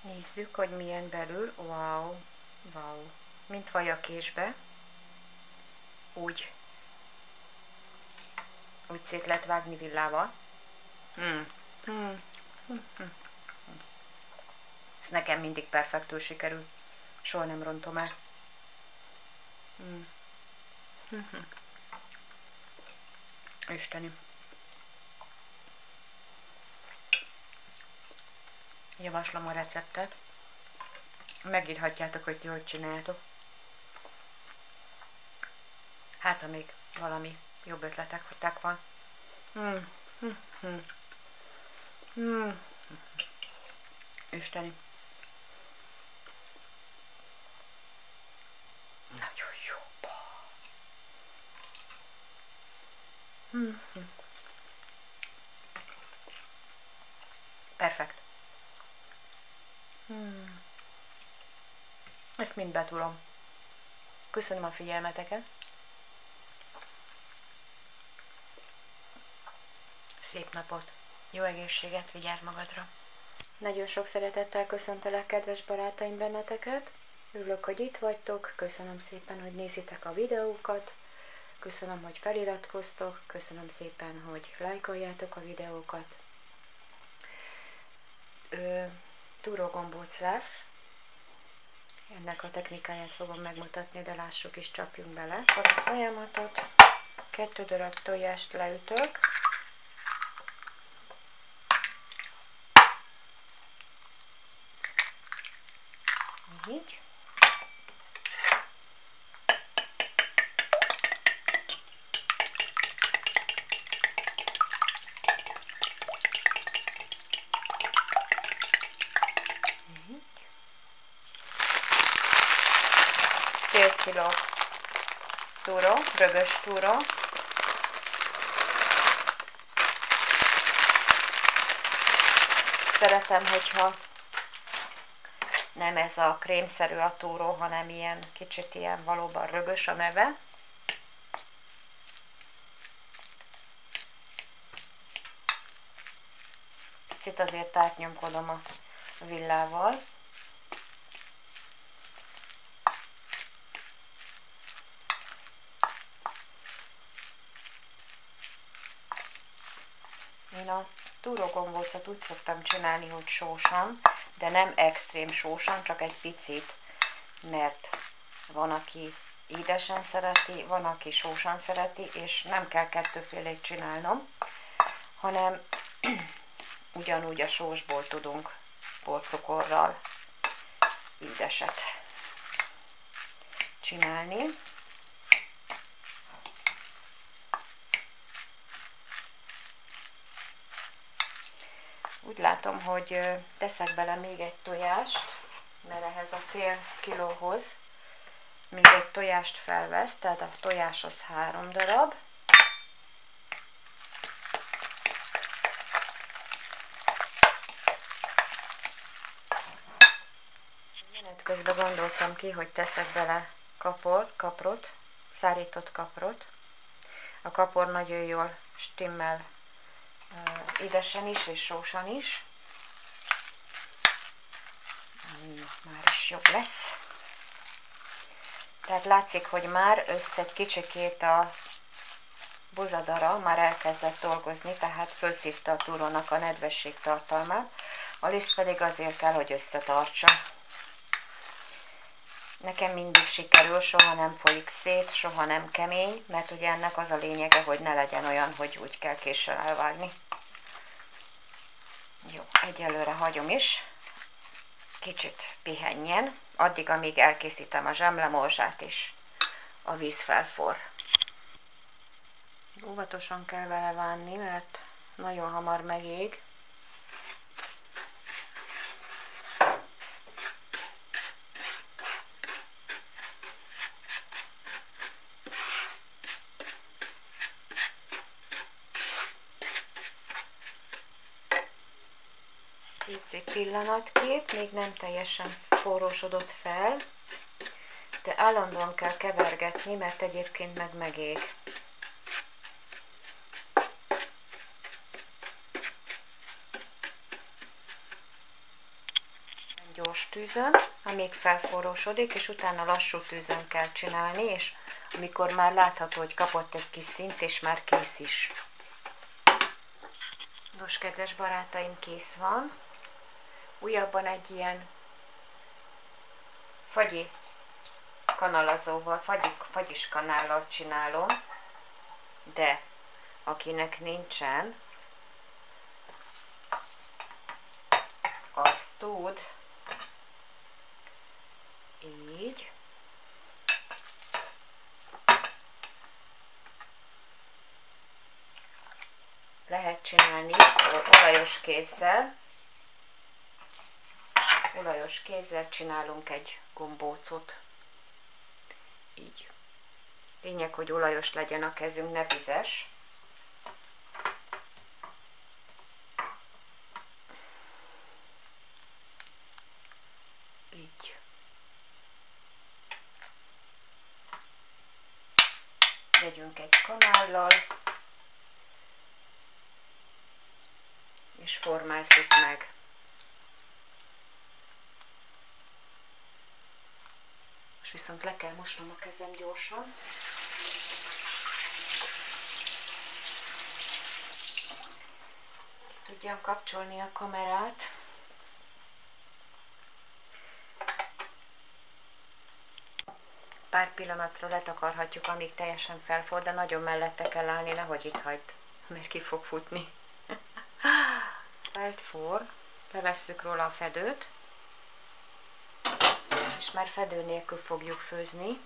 Nézzük, hogy milyen belül. Wow, wow. Mint vajakésbe. Úgy szét lehet vágni villával. Ez nekem mindig perfektül sikerül. Soha nem rontom el. Isteni. Javaslom a receptet. Megírhatjátok, hogy ti hogy csináljátok. Hát, ha még valami jobb ötletek van. Isteni. Nagyon jó. Perfekt. Ezt mind betúrom. Köszönöm a figyelmeteket. Szép napot. Jó egészséget, vigyázz magadra. Nagyon sok szeretettel köszöntelek, kedves barátaim, benneteket. Örülök, hogy itt vagytok. Köszönöm szépen, hogy nézitek a videókat. Köszönöm, hogy feliratkoztok. Köszönöm szépen, hogy lájkoljátok a videókat. Túrógombóc lesz. Ennek a technikáját fogom megmutatni, de lássuk is, csapjunk bele. A folyamatot. 2 darab tojást leütök. Így. Fél kiló túró, rögös túró. Szeretem, hogyha nem ez a krémszerű a túró, hanem ilyen kicsit ilyen valóban rögös a neve. Picit azért átnyomkodom a villával. Én a túrógombócot úgy szoktam csinálni, hogy sósan, de nem extrém sósan, csak egy picit, mert van, aki édesen szereti, van, aki sósan szereti, és nem kell kettőfélét csinálnom, hanem ugyanúgy a sósból tudunk porcukorral édeset csinálni. Úgy látom, hogy teszek bele még egy tojást, mert ehhez a fél kilóhoz még egy tojást felvesz, tehát a tojás az 3 darab. Menet közben gondoltam ki, hogy teszek bele kaprot, szárított kaprot. A kapor nagyon jól stimmel édesen is és sósan is. Már is jobb lesz. Tehát látszik, hogy már egy kicsikét a bozadara már elkezdett dolgozni, tehát felszívta a túrónak a nedvesség tartalmát. A liszt pedig azért kell, hogy összetartsa. Nekem mindig sikerül, soha nem folyik szét, soha nem kemény, mert ugye ennek az a lényege, hogy ne legyen olyan, hogy úgy kell késsel elvágni. Jó, egyelőre hagyom is. Kicsit pihenjen, addig, amíg elkészítem a zsemlemorzsát és a víz felforr. Óvatosan kell vele bánni, mert nagyon hamar megég. Pici pillanatkép, még nem teljesen forrósodott fel, de állandóan kell kevergetni, mert egyébként meg megég. gyors tűzön, amíg felforrósodik, és utána lassú tűzön kell csinálni, és amikor már látható, hogy kapott egy kis színt, és már kész is. Nos, kedves barátaim, kész van. Újabban egy ilyen fagyi kanalazóval, fagyis kanállal csinálom, de akinek nincsen, az tud így lehet csinálni olajos kézzel csinálunk egy gombócot. Így. Lényeg, hogy olajos legyen a kezünk, ne vizes. Így. Vegyünk egy kanállal, és formázzuk meg. Most viszont le kell mosnom a kezem gyorsan. Ki tudjam kapcsolni a kamerát. Pár pillanatra letakarhatjuk, amíg teljesen felforr, de nagyon mellette kell állni, nehogy itt hagyd, mert ki fog futni. Felforr, levesszük róla a fedőt, és már fedő nélkül fogjuk főzni.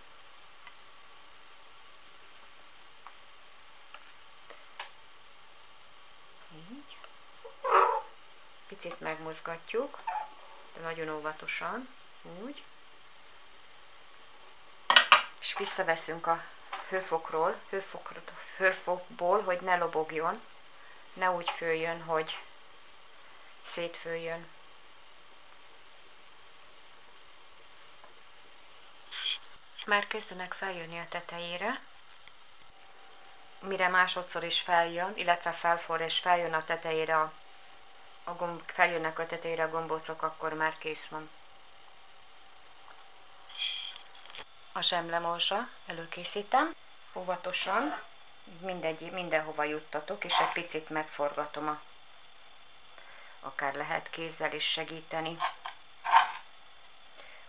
Így. Picit megmozgatjuk, de nagyon óvatosan, úgy. És visszaveszünk a hőfokból, hogy ne lobogjon, ne úgy főjön, hogy szétfőjön. Már kezdenek feljönni a tetejére. Mire másodszor is feljön, illetve felforr és feljön a tetejére feljönnek a tetejére a gombócok, akkor már kész van. A zsemlemorzsa előkészítem. Óvatosan, mindenhova juttatok, és egy picit megforgatom, akár lehet kézzel is segíteni,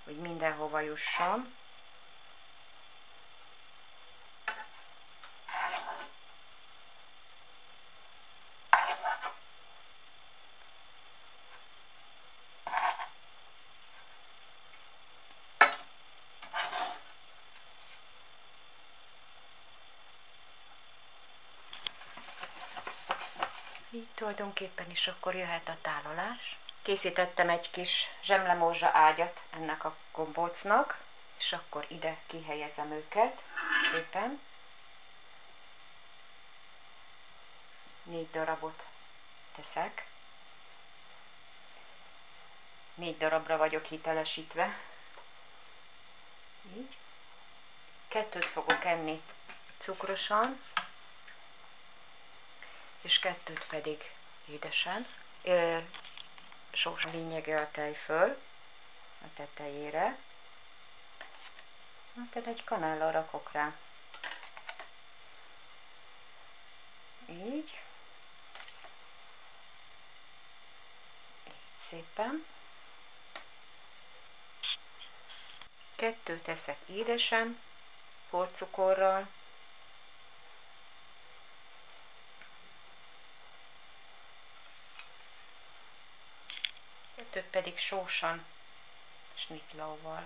hogy mindenhova jusson. Így tulajdonképpen is akkor jöhet a tálalás. Készítettem egy kis zsemlemorzsa ágyat ennek a gombócnak, és akkor ide kihelyezem őket szépen. 4 darabot teszek. 4 darabra vagyok hitelesítve. Így. 2-t fogok enni cukrosan, és 2-t pedig édesen. Sós lényege a tejföl a tetejére. Hát egy kanállal rakok rá. Így. Szépen. 2 teszek édesen, porcukorral. 2 pedig sósan, snittlauval.